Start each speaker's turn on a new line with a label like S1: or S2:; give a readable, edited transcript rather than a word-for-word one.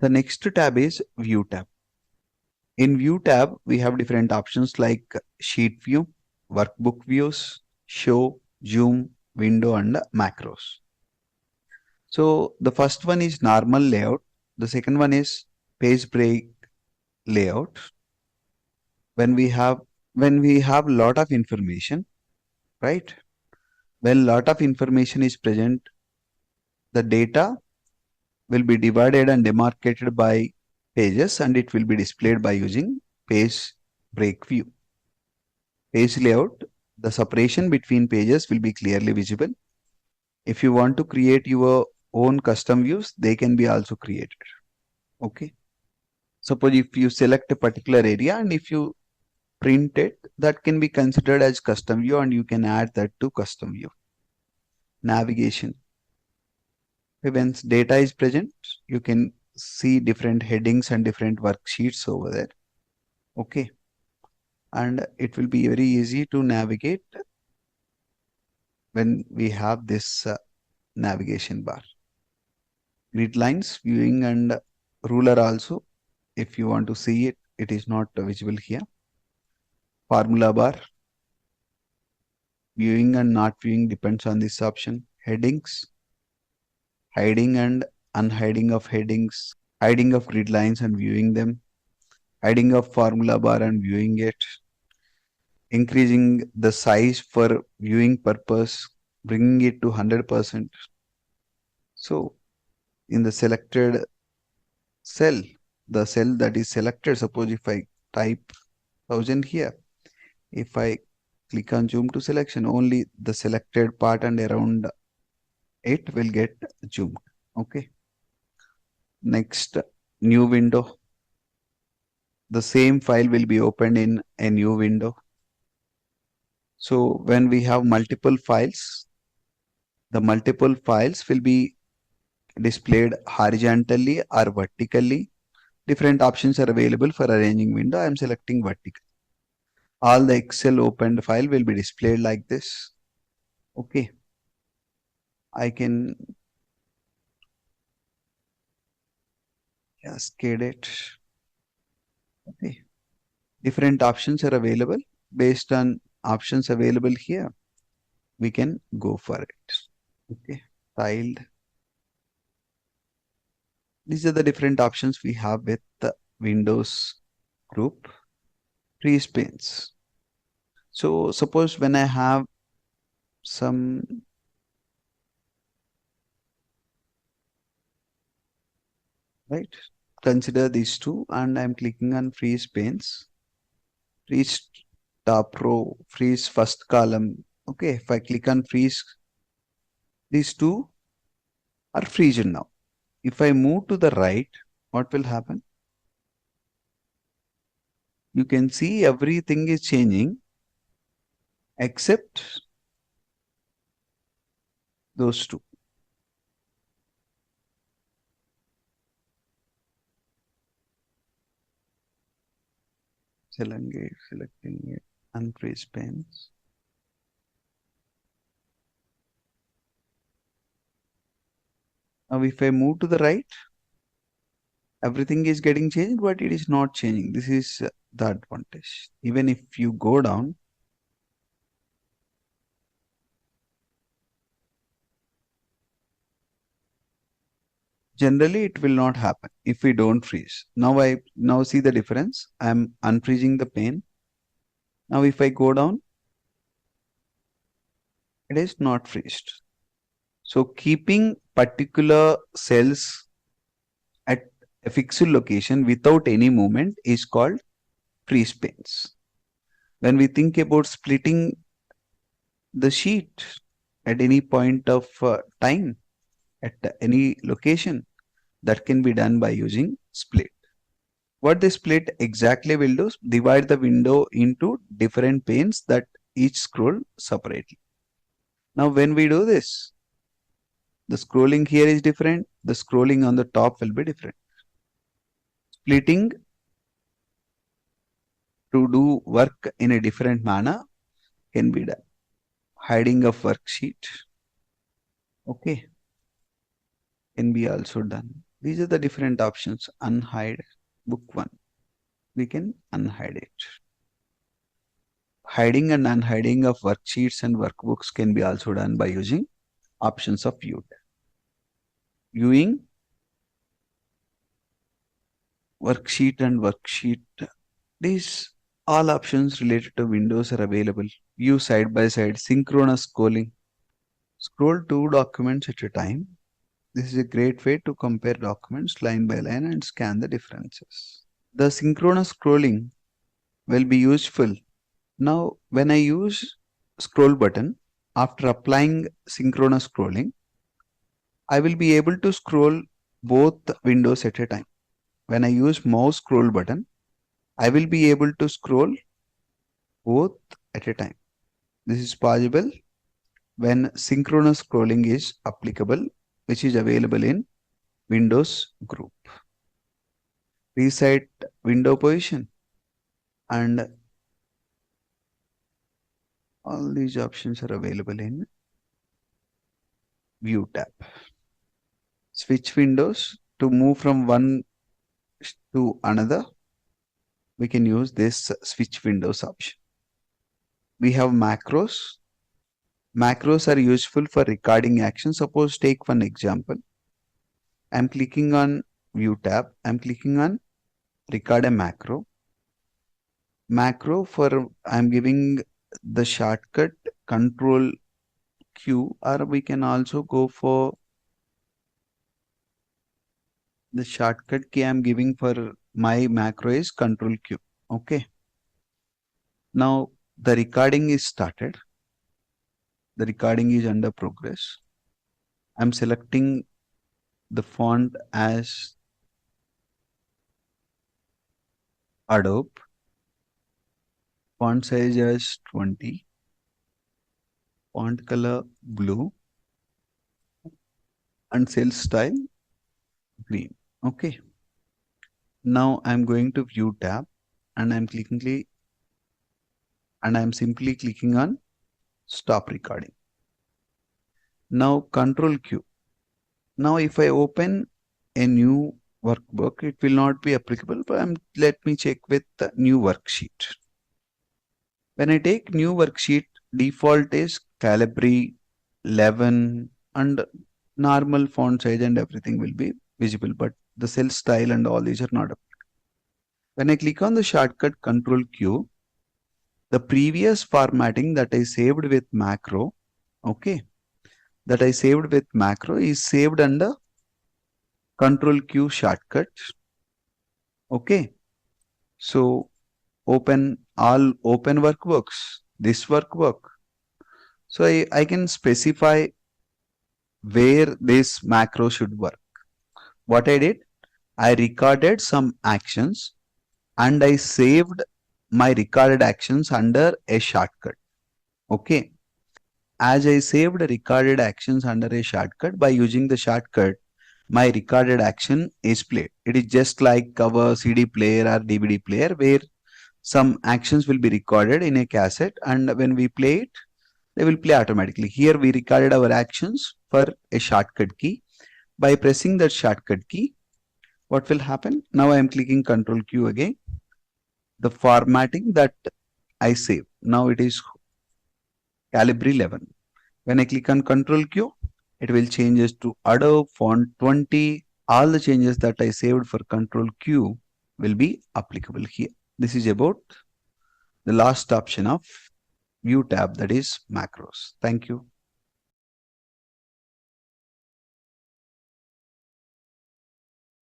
S1: The next tab is View tab. In View tab, we have different options like Sheet View, Workbook Views, Show, Zoom, Window, and Macros. So the first one is normal layout. The second one is page break layout. When we have lot of information, right? When lot of information is present, the data will be divided and demarcated by pages, and it will be displayed by using page break view. Page layout, the separation between pages will be clearly visible. If you want to create your own custom views, they can be also created. Okay. Suppose if you select a particular area and if you print it, that can be considered as custom view, and you can add that to custom view. Navigation. When data is present, you can see different headings and different worksheets over there. Okay. And it will be very easy to navigate when we have this navigation bar. Grid lines, viewing, and ruler also. If you want to see it, it is not visible here. Formula bar. Viewing and not viewing depends on this option. Headings. Hiding and unhiding of headings. Hiding of grid lines and viewing them. Hiding of formula bar and viewing it. Increasing the size for viewing purpose. Bringing it to 100%. So in the selected cell, the cell that is selected, suppose if I type 1000 here, if I click on zoom to selection, only the selected part and around it will get zoomed. Okay. Next, new window. The same file will be opened in a new window. So when we have multiple files, the multiple files will be displayed horizontally or vertically. Different options are available for arranging window. I am selecting vertical. All the Excel opened file will be displayed like this. Okay. I can cascade it. Okay. Different options are available. Based on options available here, we can go for it. Okay. Tiled. These are the different options we have with the Windows group. Freeze panes. So suppose when I have some right, consider these two, and I'm clicking on freeze panes. Freeze top row, freeze first column. Okay, if I click on freeze, these two are freezed now. If I move to the right, what will happen? You can see everything is changing except those two. Selecting it, unfreeze panes. Now if I move to the right, everything is getting changed, but it is not changing. This is the advantage. Even if you go down, generally it will not happen if we don't freeze. Now I see the difference. I am unfreezing the pane. Now if I go down, it is not freezed. So keeping particular cells at a fixed location without any movement is called freeze panes. When we think about splitting the sheet at any point of time, at any location, that can be done by using split. What the split exactly will do is divide the window into different panes that each scroll separately. Now when we do this, the scrolling here is different, the scrolling on the top will be different. Splitting to do work in a different manner can be done. Hiding of worksheet, okay, can be also done. These are the different options. Unhide book 1. We can unhide it. Hiding and unhiding of worksheets and workbooks can be also done by using options of view. Viewing worksheet and worksheet. These all options related to Windows are available. View side by side, synchronous scrolling. Scroll 2 documents at a time. This is a great way to compare documents line by line and scan the differences. The synchronous scrolling will be useful. Now, when I use scroll button, after applying synchronous scrolling, I will be able to scroll both windows at a time. When I use mouse scroll button, I will be able to scroll both at a time. This is possible when synchronous scrolling is applicable, which is available in Windows group. Reset window position, and all these options are available in View tab. Switch windows to move from one to another. We can use this switch windows option. We have macros. Macros are useful for recording action. Suppose take one example. I'm clicking on View tab. I'm clicking on record a macro. Macro for I'm giving the shortcut Control Q, or we can also go for the shortcut key I'm giving for my macro is Control Q. Okay. Now the recording is started. The recording is under progress. I'm selecting the font as Adobe. Font size as 20. Font color blue. And cell style green. Okay. Now I'm going to View tab and I'm simply clicking on Stop Recording. Now Control Q. Now if I open a new workbook, it will not be applicable, but let me check with the new worksheet. When I take new worksheet, default is Calibri 11 and normal font size and everything will be visible, but the cell style and all these are not applicable. When I click on the shortcut Control Q, the previous formatting that I saved with macro, okay, is saved under Control Q shortcut. Okay. So open workbooks, this workbook. So I can specify where this macro should work. What I did, I recorded some actions and I saved my recorded actions under a shortcut. Okay. As I saved recorded actions under a shortcut, by using the shortcut, my recorded action is played. It is just like our CD player or DVD player where some actions will be recorded in a cassette and when we play it, they will play automatically. Here we recorded our actions for a shortcut key. By pressing that shortcut key, what will happen? Now I am clicking Control Q again. The formatting that I saved, now it is Calibri 11. When I click on Control Q, it will change to Adobe font 20. All the changes that I saved for Control Q will be applicable here. This is about the last option of View tab, that is macros. Thank you.